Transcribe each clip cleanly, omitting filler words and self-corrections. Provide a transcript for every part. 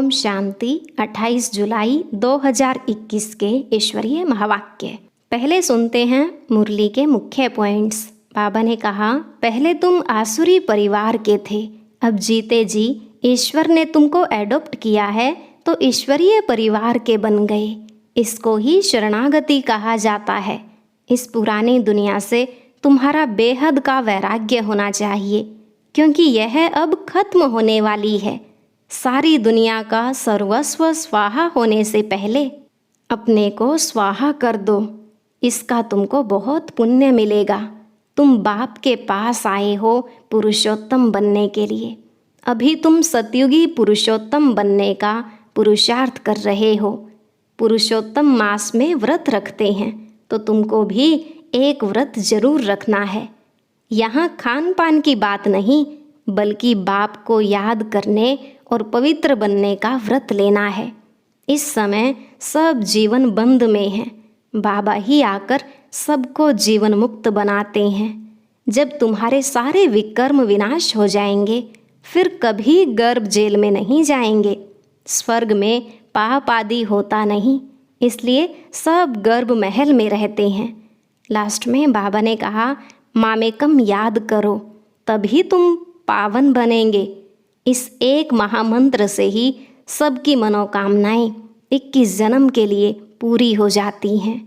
ओम शांति। 28 जुलाई 2021 के ईश्वरीय महावाक्य। पहले सुनते हैं मुरली के मुख्य पॉइंट्स। बाबा ने कहा, पहले तुम आसुरी परिवार के थे, अब जीते जी ईश्वर ने तुमको एडॉप्ट किया है तो ईश्वरीय परिवार के बन गए। इसको ही शरणागति कहा जाता है। इस पुरानी दुनिया से तुम्हारा बेहद का वैराग्य होना चाहिए, क्योंकि यह अब खत्म होने वाली है। सारी दुनिया का सर्वस्व स्वाहा होने से पहले अपने को स्वाहा कर दो, इसका तुमको बहुत पुण्य मिलेगा। तुम बाप के पास आए हो पुरुषोत्तम बनने के लिए। अभी तुम सतयुगी पुरुषोत्तम बनने का पुरुषार्थ कर रहे हो। पुरुषोत्तम मास में व्रत रखते हैं तो तुमको भी एक व्रत जरूर रखना है। यहाँ खान पान की बात नहीं, बल्कि बाप को याद करने और पवित्र बनने का व्रत लेना है। इस समय सब जीवन बंद में है। बाबा ही आकर सबको जीवन मुक्त बनाते हैं। जब तुम्हारे सारे विकर्म विनाश हो जाएंगे, फिर कभी गर्भ जेल में नहीं जाएंगे। स्वर्ग में पाप आदि होता नहीं, इसलिए सब गर्भ महल में रहते हैं। लास्ट में बाबा ने कहा, मामेकम याद करो, तभी तुम पावन बनेंगे। इस एक महामंत्र से ही सबकी मनोकामनाएं 21 जन्म के लिए पूरी हो जाती हैं।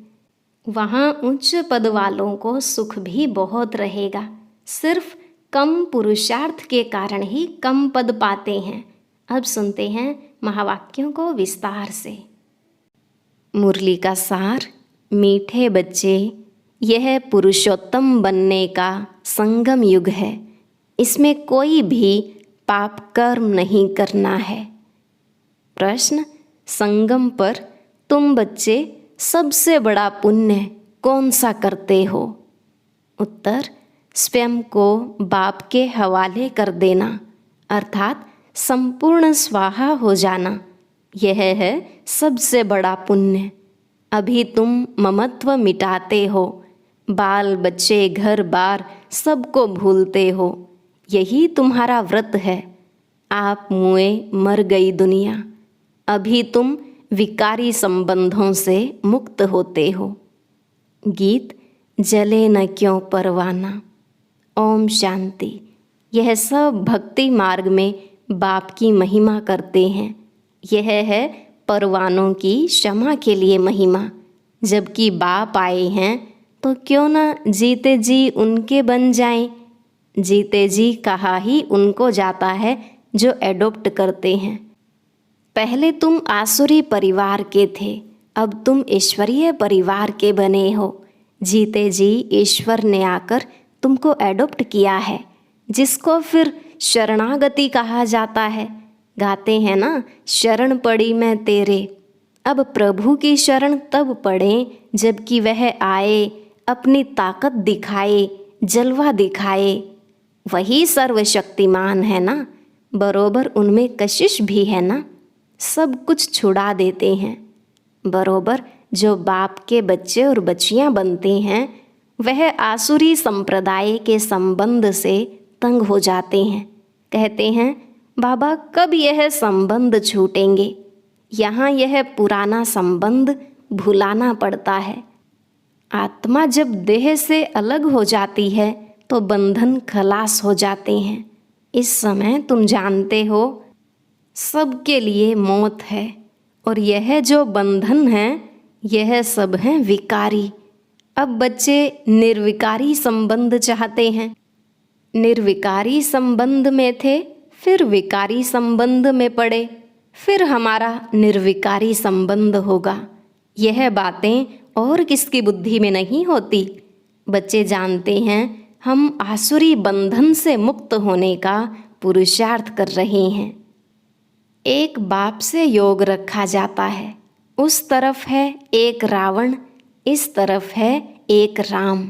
वहाँ उच्च पद वालों को सुख भी बहुत रहेगा। सिर्फ कम पुरुषार्थ के कारण ही कम पद पाते हैं। अब सुनते हैं महावाक्यों को विस्तार से। मुरली का सार। मीठे बच्चे, यह पुरुषोत्तम बनने का संगम युग है। इसमें कोई भी पाप कर्म नहीं करना है। प्रश्न, संगम पर तुम बच्चे सबसे बड़ा पुण्य कौन सा करते हो? उत्तर, स्वयं को बाप के हवाले कर देना, अर्थात संपूर्ण स्वाहा हो जाना। यह है सबसे बड़ा पुण्य। अभी तुम ममत्व मिटाते हो, बाल बच्चे घर बार सबको भूलते हो। यही तुम्हारा व्रत है। आप मुए मर गई दुनिया। अभी तुम विकारी संबंधों से मुक्त होते हो। गीत, जले न क्यों परवाना। ओम शांति। यह सब भक्ति मार्ग में बाप की महिमा करते हैं। यह है परवानों की क्षमा के लिए महिमा। जबकि बाप आए हैं तो क्यों न जीते जी उनके बन जाएं। जीते जी कहा ही उनको जाता है जो एडॉप्ट करते हैं। पहले तुम आसुरी परिवार के थे, अब तुम ईश्वरीय परिवार के बने हो। जीते जी ईश्वर ने आकर तुमको एडॉप्ट किया है, जिसको फिर शरणागति कहा जाता है। गाते हैं ना, शरण पड़ी मैं तेरे। अब प्रभु की शरण तब पड़े जबकि वह आए, अपनी ताकत दिखाए, जलवा दिखाए। वही सर्वशक्तिमान है ना, बरोबर उनमें कशिश भी है ना। सब कुछ छुड़ा देते हैं। बरोबर जो बाप के बच्चे और बच्चियां बनते हैं, वह आसुरी संप्रदाय के संबंध से तंग हो जाते हैं। कहते हैं, बाबा कब यह संबंध छूटेंगे? यहाँ यह पुराना संबंध भुलाना पड़ता है। आत्मा जब देह से अलग हो जाती है तो बंधन खलास हो जाते हैं। इस समय तुम जानते हो सबके लिए मौत है, और यह जो बंधन है यह सब है विकारी। अब बच्चे निर्विकारी संबंध चाहते हैं। निर्विकारी संबंध में थे, फिर विकारी संबंध में पड़े, फिर हमारा निर्विकारी संबंध होगा। यह बातें और किसकी बुद्धि में नहीं होती। बच्चे जानते हैं हम आसुरी बंधन से मुक्त होने का पुरुषार्थ कर रहे हैं। एक बाप से योग रखा जाता है। उस तरफ है एक रावण, इस तरफ है एक राम।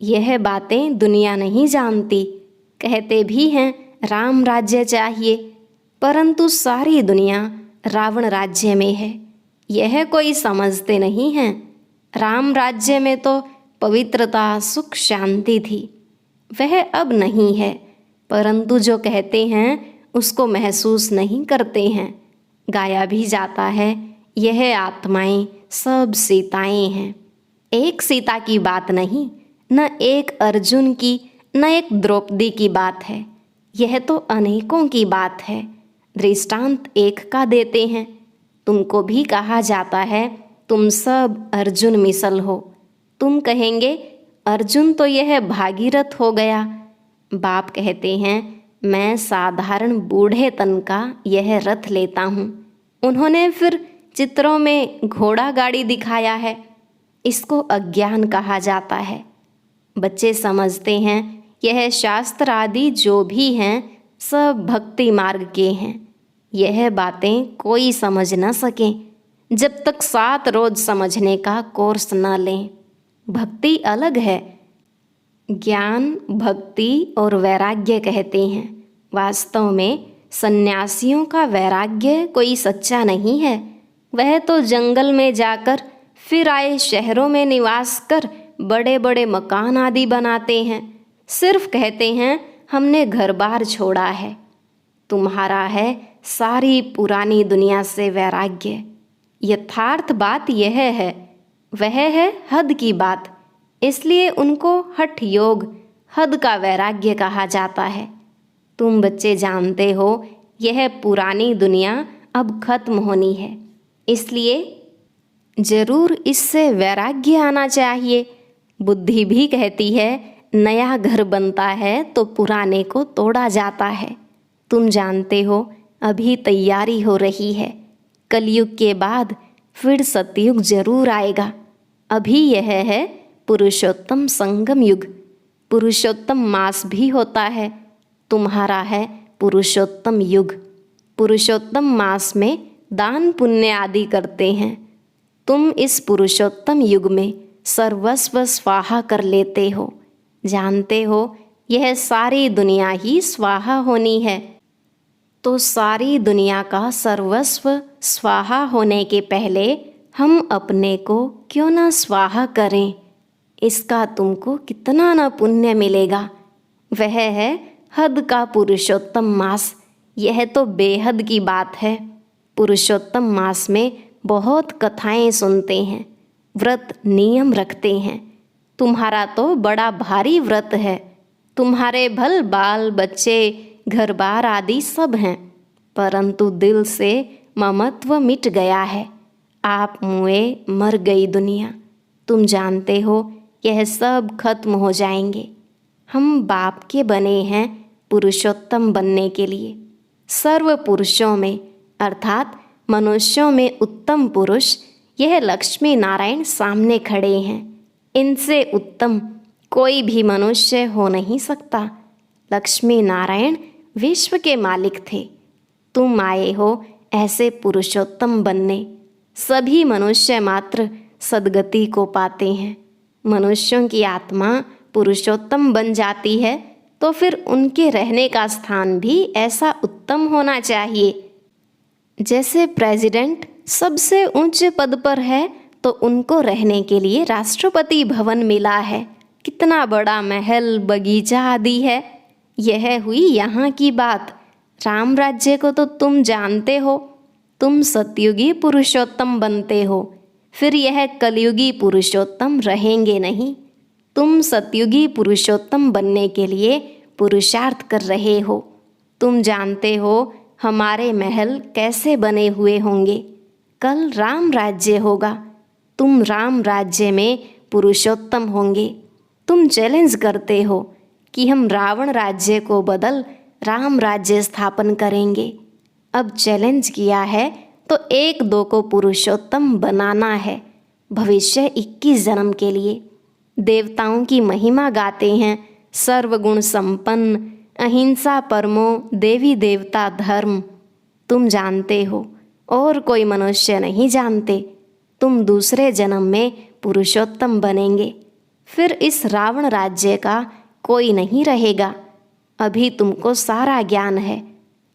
यह बातें दुनिया नहीं जानती। कहते भी हैं राम राज्य चाहिए, परंतु सारी दुनिया रावण राज्य में है। यह कोई समझते नहीं हैं। राम राज्य में तो पवित्रता, सुख, शांति थी। वह अब नहीं है, परंतु जो कहते हैं उसको महसूस नहीं करते हैं। गाया भी जाता है, यह आत्माएं सब सीताएं हैं। एक सीता की बात नहीं, न एक अर्जुन की, न एक द्रौपदी की बात है, यह तो अनेकों की बात है। दृष्टांत एक का देते हैं। तुमको भी कहा जाता है, तुम सब अर्जुन मिसल हो। तुम कहेंगे, अर्जुन तो यह भागीरथ हो गया। बाप कहते हैं, मैं साधारण बूढ़े तन का यह रथ लेता हूँ। उन्होंने फिर चित्रों में घोड़ा गाड़ी दिखाया है। इसको अज्ञान कहा जाता है। बच्चे समझते हैं यह शास्त्र आदि जो भी हैं सब भक्ति मार्ग के हैं। यह बातें कोई समझ न सके जब तक 7 रोज समझने का कोर्स न लें। भक्ति अलग है। ज्ञान, भक्ति और वैराग्य कहते हैं। वास्तव में सन्यासियों का वैराग्य कोई सच्चा नहीं है। वह तो जंगल में जाकर फिर आए शहरों में निवास कर बड़े बड़े मकान आदि बनाते हैं। सिर्फ कहते हैं हमने घर बार छोड़ा है। तुम्हारा है सारी पुरानी दुनिया से वैराग्य। यथार्थ बात यह है, वह है हद की बात। इसलिए उनको हठ योग, हद का वैराग्य कहा जाता है। तुम बच्चे जानते हो यह पुरानी दुनिया अब खत्म होनी है, इसलिए जरूर इससे वैराग्य आना चाहिए। बुद्धि भी कहती है नया घर बनता है तो पुराने को तोड़ा जाता है। तुम जानते हो अभी तैयारी हो रही है। कलयुग के बाद फिर सतयुग जरूर आएगा। अभी यह है पुरुषोत्तम संगम युग। पुरुषोत्तम मास भी होता है। तुम्हारा है पुरुषोत्तम युग। पुरुषोत्तम मास में दान पुण्य आदि करते हैं। तुम इस पुरुषोत्तम युग में सर्वस्व स्वाहा कर लेते हो। जानते हो यह सारी दुनिया ही स्वाहा होनी है। तो सारी दुनिया का सर्वस्व स्वाहा होने के पहले हम अपने को क्यों न स्वाहा करें। इसका तुमको कितना न पुण्य मिलेगा। वह है हद का पुरुषोत्तम मास। यह तो बेहद की बात है। पुरुषोत्तम मास में बहुत कथाएं सुनते हैं, व्रत नियम रखते हैं। तुम्हारा तो बड़ा भारी व्रत है। तुम्हारे भल बाल बच्चे घर बार आदि सब हैं, परंतु दिल से ममत्व मिट गया है। आप मुए मर गई दुनिया। तुम जानते हो यह सब खत्म हो जाएंगे। हम बाप के बने हैं पुरुषोत्तम बनने के लिए। सर्व पुरुषों में अर्थात मनुष्यों में उत्तम पुरुष यह लक्ष्मी नारायण सामने खड़े हैं। इनसे उत्तम कोई भी मनुष्य हो नहीं सकता। लक्ष्मी नारायण विश्व के मालिक थे। तुम आए हो ऐसे पुरुषोत्तम बनने। सभी मनुष्य मात्र सद्गति को पाते हैं। मनुष्यों की आत्मा पुरुषोत्तम बन जाती है तो फिर उनके रहने का स्थान भी ऐसा उत्तम होना चाहिए। जैसे प्रेसिडेंट सबसे ऊंचे पद पर है तो उनको रहने के लिए राष्ट्रपति भवन मिला है। कितना बड़ा महल, बगीचा आदि है। यह हुई यहाँ की बात। राम राज्य को तो तुम जानते हो। तुम सतयुगी पुरुषोत्तम बनते हो, फिर यह कलयुगी पुरुषोत्तम रहेंगे नहीं। तुम सतयुगी पुरुषोत्तम बनने के लिए पुरुषार्थ कर रहे हो। तुम जानते हो हमारे महल कैसे बने हुए होंगे। कल राम राज्य होगा। तुम राम राज्य में पुरुषोत्तम होंगे। तुम चैलेंज करते हो कि हम रावण राज्य को बदल राम राज्य स्थापन करेंगे। अब चैलेंज किया है तो 1-2 को पुरुषोत्तम बनाना है भविष्य 21 जन्म के लिए। देवताओं की महिमा गाते हैं, सर्वगुण संपन्न, अहिंसा परमो देवी देवता धर्म। तुम जानते हो और कोई मनुष्य नहीं जानते। तुम दूसरे जन्म में पुरुषोत्तम बनेंगे। फिर इस रावण राज्य का कोई नहीं रहेगा। अभी तुमको सारा ज्ञान है।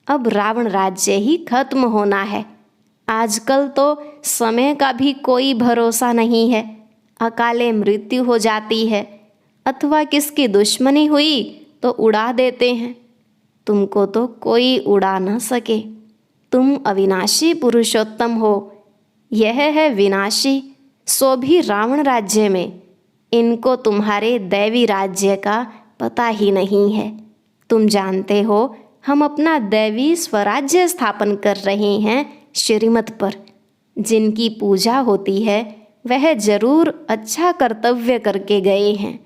अब रावण राज्य ही खत्म होना है। आजकल तो समय का भी कोई भरोसा नहीं है। अकाले मृत्यु हो जाती है अथवा किसकी दुश्मनी हुई तो उड़ा देते हैं। तुमको तो कोई उड़ा न सके। तुम अविनाशी पुरुषोत्तम हो। यह है विनाशी, सो भी रावण राज्य में। इनको तुम्हारे दैवी राज्य का पता ही नहीं है। तुम जानते हो हम अपना दैवी स्वराज्य स्थापन कर रहे हैं श्रीमत पर। जिनकी पूजा होती है वह जरूर अच्छा कर्तव्य करके गए हैं।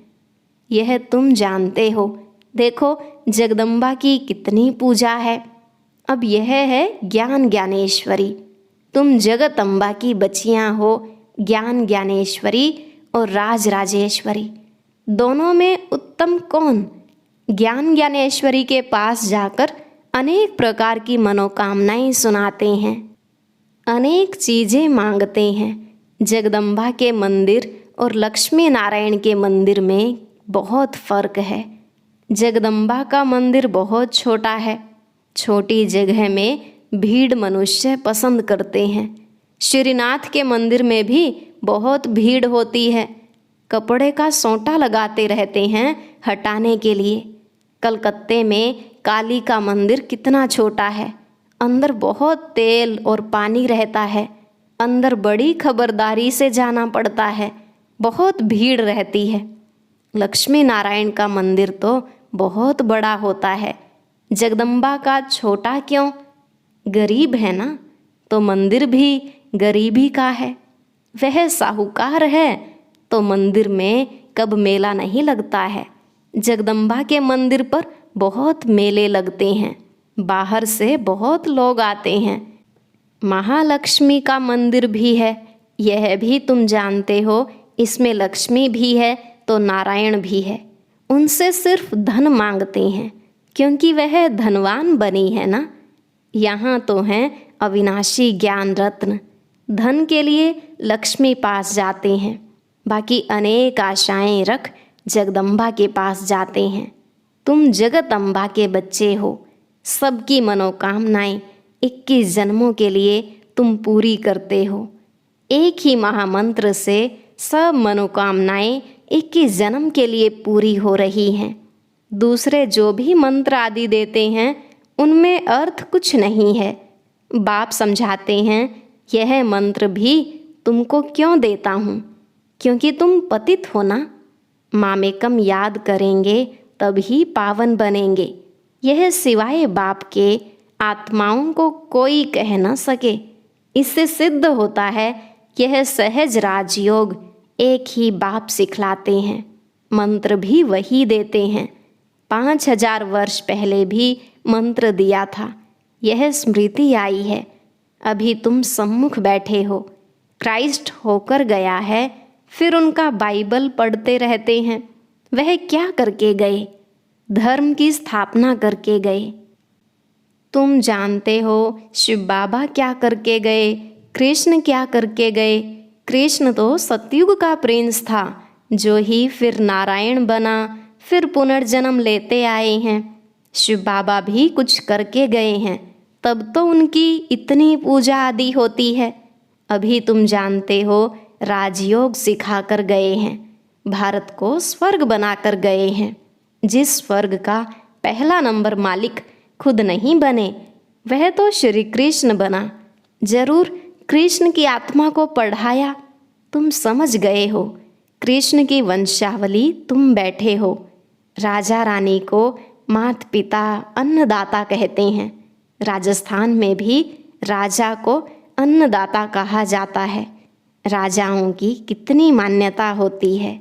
यह तुम जानते हो। देखो जगदम्बा की कितनी पूजा है। अब यह है ज्ञान ज्ञानेश्वरी। तुम जगत अम्बा की बच्चियां हो, ज्ञान ज्ञानेश्वरी और राज राजेश्वरी। दोनों में उत्तम कौन? ज्ञान ज्ञानेश्वरी के पास जाकर अनेक प्रकार की मनोकामनाएं सुनाते हैं, अनेक चीज़ें मांगते हैं। जगदम्बा के मंदिर और लक्ष्मी नारायण के मंदिर में बहुत फर्क है। जगदम्बा का मंदिर बहुत छोटा है। छोटी जगह में भीड़ मनुष्य पसंद करते हैं। श्रीनाथ के मंदिर में भी बहुत भीड़ होती है। कपड़े का सोंटा लगाते रहते हैं हटाने के लिए। कलकत्ते में काली का मंदिर कितना छोटा है। अंदर बहुत तेल और पानी रहता है। अंदर बड़ी खबरदारी से जाना पड़ता है। बहुत भीड़ रहती है। लक्ष्मी नारायण का मंदिर तो बहुत बड़ा होता है। जगदम्बा का छोटा क्यों? गरीब है ना, तो मंदिर भी गरीबी का है। वह साहूकार है तो मंदिर में कब मेला नहीं लगता है। जगदम्बा के मंदिर पर बहुत मेले लगते हैं। बाहर से बहुत लोग आते हैं। महालक्ष्मी का मंदिर भी है। यह भी तुम जानते हो। इसमें लक्ष्मी भी है तो नारायण भी है। उनसे सिर्फ धन मांगते हैं क्योंकि वह धनवान बनी है ना। यहाँ तो हैं अविनाशी ज्ञान रत्न। धन के लिए लक्ष्मी पास जाते हैं। बाकी अनेक आशाएं रख जगदम्बा के पास जाते हैं। तुम जगत अम्बा के बच्चे हो। सबकी मनोकामनाएं 21 जन्मों के लिए तुम पूरी करते हो। एक ही महामंत्र से सब मनोकामनाएं 21 जन्म के लिए पूरी हो रही हैं। दूसरे जो भी मंत्र आदि देते हैं उनमें अर्थ कुछ नहीं है। बाप समझाते हैं यह मंत्र भी तुमको क्यों देता हूँ, क्योंकि तुम पतित हो ना। मामेकम याद करेंगे तभी पावन बनेंगे। यह सिवाय बाप के आत्माओं को कोई कह न सके। इससे सिद्ध होता है यह सहज राजयोग एक ही बाप सिखलाते हैं। मंत्र भी वही देते हैं। 5000 वर्ष पहले भी मंत्र दिया था। यह स्मृति आई है। अभी तुम सम्मुख बैठे हो। क्राइस्ट होकर गया है, फिर उनका बाइबल पढ़ते रहते हैं। वह क्या करके गए? धर्म की स्थापना करके गए। तुम जानते हो शिव बाबा क्या करके गए, कृष्ण क्या करके गए। कृष्ण तो सतयुग का प्रिंस था, जो ही फिर नारायण बना, फिर पुनर्जन्म लेते आए हैं। शिव बाबा भी कुछ करके गए हैं, तब तो उनकी इतनी पूजा आदि होती है। अभी तुम जानते हो राजयोग सिखा कर गए हैं। भारत को स्वर्ग बनाकर गए हैं। जिस स्वर्ग का पहला नंबर मालिक खुद नहीं बने, वह तो श्री कृष्ण बना। जरूर कृष्ण की आत्मा को पढ़ाया। तुम समझ गए हो। कृष्ण की वंशावली तुम बैठे हो। राजा रानी को माता पिता अन्नदाता कहते हैं। राजस्थान में भी राजा को अन्नदाता कहा जाता है। राजाओं की कितनी मान्यता होती है।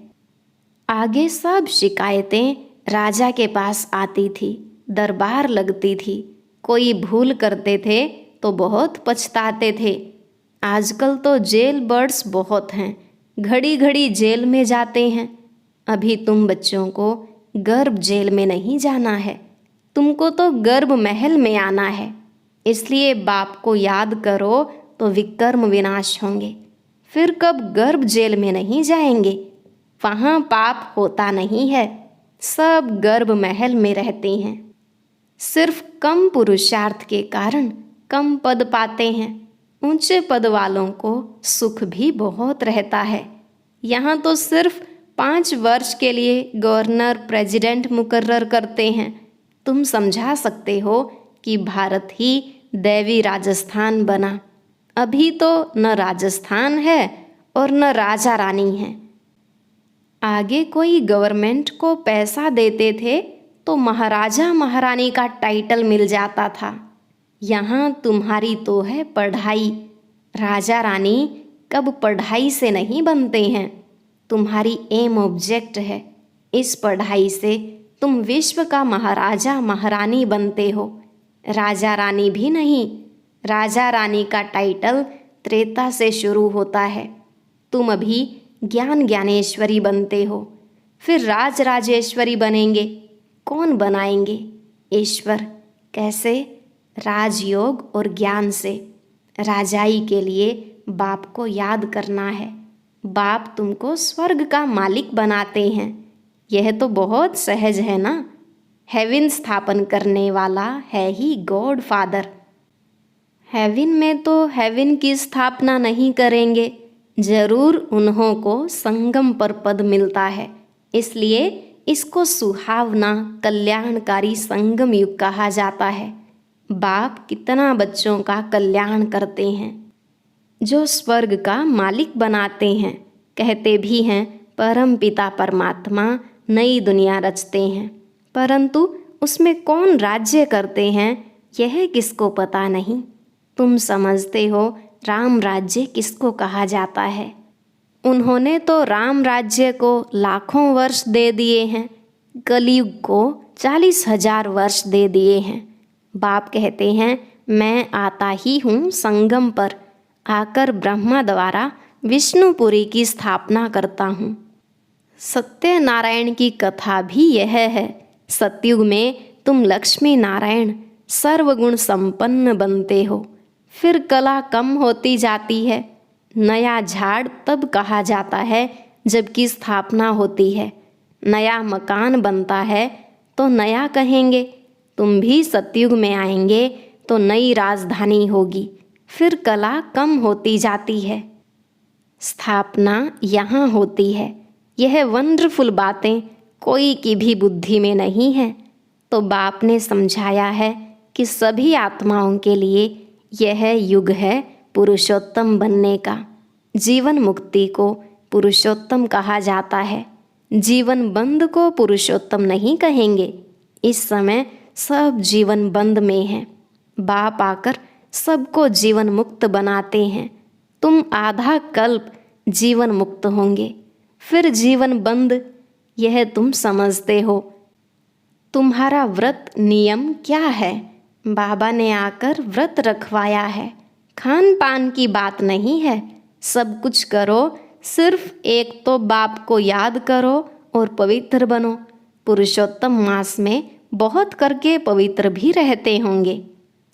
आगे सब शिकायतें राजा के पास आती थी। दरबार लगती थी। कोई भूल करते थे तो बहुत पछताते थे। आजकल तो जेल बर्ड्स बहुत हैं, घड़ी घड़ी जेल में जाते हैं। अभी तुम बच्चों को गर्भ जेल में नहीं जाना है, तुमको तो गर्भ महल में आना है। इसलिए बाप को याद करो तो विकर्म विनाश होंगे। फिर कब गर्भ जेल में नहीं जाएंगे। वहाँ पाप होता नहीं है, सब गर्भ महल में रहते हैं। सिर्फ कम पुरुषार्थ के कारण कम पद पाते हैं। ऊंचे पद वालों को सुख भी बहुत रहता है। यहाँ तो सिर्फ 5 वर्ष के लिए गवर्नर प्रेसिडेंट मुकर्रर करते हैं। तुम समझा सकते हो कि भारत ही दैवी राजस्थान बना। अभी तो न राजस्थान है और न राजा रानी है। आगे कोई गवर्नमेंट को पैसा देते थे तो महाराजा महारानी का टाइटल मिल जाता था। यहाँ तुम्हारी तो है पढ़ाई। राजा रानी कब पढ़ाई से नहीं बनते हैं। तुम्हारी एम ऑब्जेक्ट है। इस पढ़ाई से तुम विश्व का महाराजा महारानी बनते हो। राजा रानी भी नहीं। राजा रानी का टाइटल त्रेता से शुरू होता है। तुम अभी ज्ञान ज्ञानेश्वरी बनते हो, फिर राज राजेश्वरी बनेंगे। कौन बनाएंगे? ईश्वर। कैसे? राजयोग और ज्ञान से। राजाई के लिए बाप को याद करना है। बाप तुमको स्वर्ग का मालिक बनाते हैं। यह तो बहुत सहज है ना। हेवन स्थापन करने वाला है ही गॉड फादर। हेवन में तो हेवन की स्थापना नहीं करेंगे, जरूर उन्हों को संगम पर पद मिलता है। इसलिए इसको सुहावना कल्याणकारी संगम युग कहा जाता है। बाप कितना बच्चों का कल्याण करते हैं, जो स्वर्ग का मालिक बनाते हैं। कहते भी हैं परम पिता परमात्मा नई दुनिया रचते हैं, परंतु उसमें कौन राज्य करते हैं यह किसको पता नहीं। तुम समझते हो राम राज्य किसको कहा जाता है। उन्होंने तो राम राज्य को लाखों वर्ष दे दिए हैं, कलयुग को 40,000 वर्ष दे दिए हैं। बाप कहते हैं मैं आता ही हूँ संगम पर, आकर ब्रह्मा द्वारा विष्णुपुरी की स्थापना करता हूँ। सत्यनारायण की कथा भी यह है। सतयुग में तुम लक्ष्मी नारायण सर्वगुण संपन्न बनते हो, फिर कला कम होती जाती है। नया झाड़ तब कहा जाता है जबकि स्थापना होती है। नया मकान बनता है तो नया कहेंगे। तुम भी सतयुग में आएंगे तो नई राजधानी होगी, फिर कला कम होती जाती है। स्थापना यहाँ होती है। यह वंडरफुल बातें कोई की भी बुद्धि में नहीं है। तो बाप ने समझाया है कि सभी आत्माओं के लिए यह युग है पुरुषोत्तम बनने का। जीवन मुक्ति को पुरुषोत्तम कहा जाता है, जीवन बंद को पुरुषोत्तम नहीं कहेंगे। इस समय सब जीवन बंद में हैं। बाप आकर सबको जीवन मुक्त बनाते हैं। तुम आधा कल्प जीवन मुक्त होंगे, फिर जीवन बंद, यह तुम समझते हो। तुम्हारा व्रत नियम क्या है? बाबा ने आकर व्रत रखवाया है। खान पान की बात नहीं है, सब कुछ करो, सिर्फ एक तो बाप को याद करो और पवित्र बनो। पुरुषोत्तम मास में बहुत करके पवित्र भी रहते होंगे।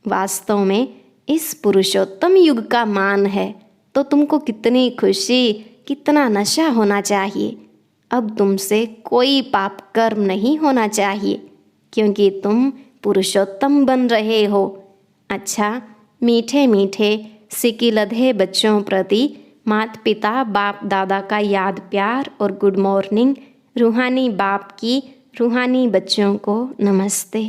वास्तव में इस पुरुषोत्तम युग का मान है तो तुमको कितनी खुशी, कितना नशा होना चाहिए। अब तुमसे कोई पाप कर्म नहीं होना चाहिए, क्योंकि तुम पुरुषोत्तम बन रहे हो। अच्छा, मीठे मीठे सिकिलधे बच्चों प्रति माता पिता बाप दादा का याद प्यार और गुड मॉर्निंग। रूहानी बाप की रूहानी बच्चों को नमस्ते।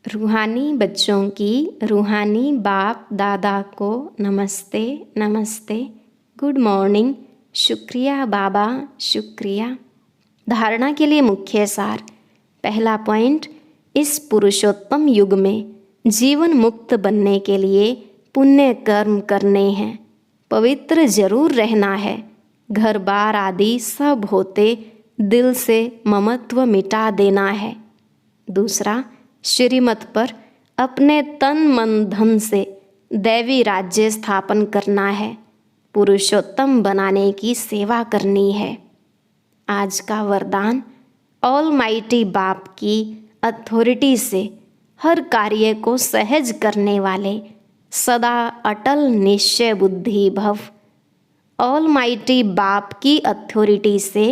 रूहानी बच्चों की रूहानी बाप दादा को नमस्ते नमस्ते, गुड मॉर्निंग। शुक्रिया बाबा, शुक्रिया। धारणा के लिए मुख्य सार। पहला पॉइंट, इस पुरुषोत्तम युग में जीवन मुक्त बनने के लिए पुण्य कर्म करने हैं। पवित्र जरूर रहना है। घर बार आदि सब होते दिल से ममत्व मिटा देना है। दूसरा, श्रीमत पर अपने तन मन धन से दैवी राज्य स्थापन करना है। पुरुषोत्तम बनाने की सेवा करनी है। आज का वरदान, ऑलमाइटी बाप की अथॉरिटी से हर कार्य को सहज करने वाले सदा अटल निश्चय बुद्धि भव। ऑलमाइटी बाप की अथॉरिटी से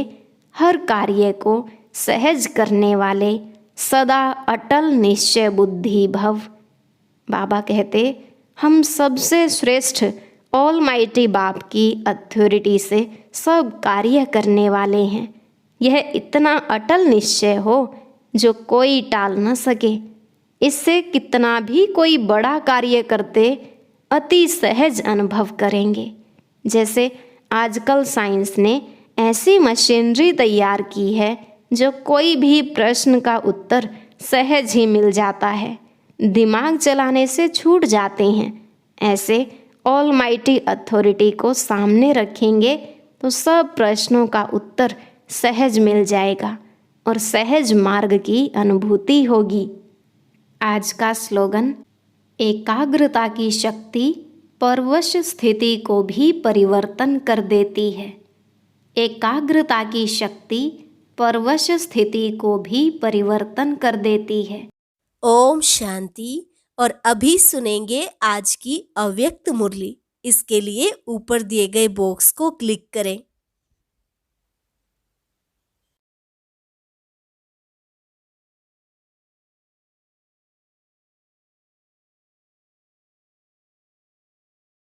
हर कार्य को सहज करने वाले सदा अटल निश्चय बुद्धि भव। बाबा कहते, हम सबसे श्रेष्ठ ऑलमाइटी बाप की अथॉरिटी से सब कार्य करने वाले हैं। यह इतना अटल निश्चय हो जो कोई टाल न सके। इससे कितना भी कोई बड़ा कार्य करते अति सहज अनुभव करेंगे। जैसे आजकल साइंस ने ऐसी मशीनरी तैयार की है जो कोई भी प्रश्न का उत्तर सहज ही मिल जाता है, दिमाग चलाने से छूट जाते हैं। ऐसे ऑलमाइटी अथॉरिटी को सामने रखेंगे तो सब प्रश्नों का उत्तर सहज मिल जाएगा और सहज मार्ग की अनुभूति होगी। आज का स्लोगन, एकाग्रता की शक्ति परवश स्थिति को भी परिवर्तन कर देती है। एकाग्रता की शक्ति परवश स्थिति को भी परिवर्तन कर देती है। ओम शांति। और अभी सुनेंगे आज की अव्यक्त मुरली। इसके लिए ऊपर दिए गए बॉक्स को क्लिक करें।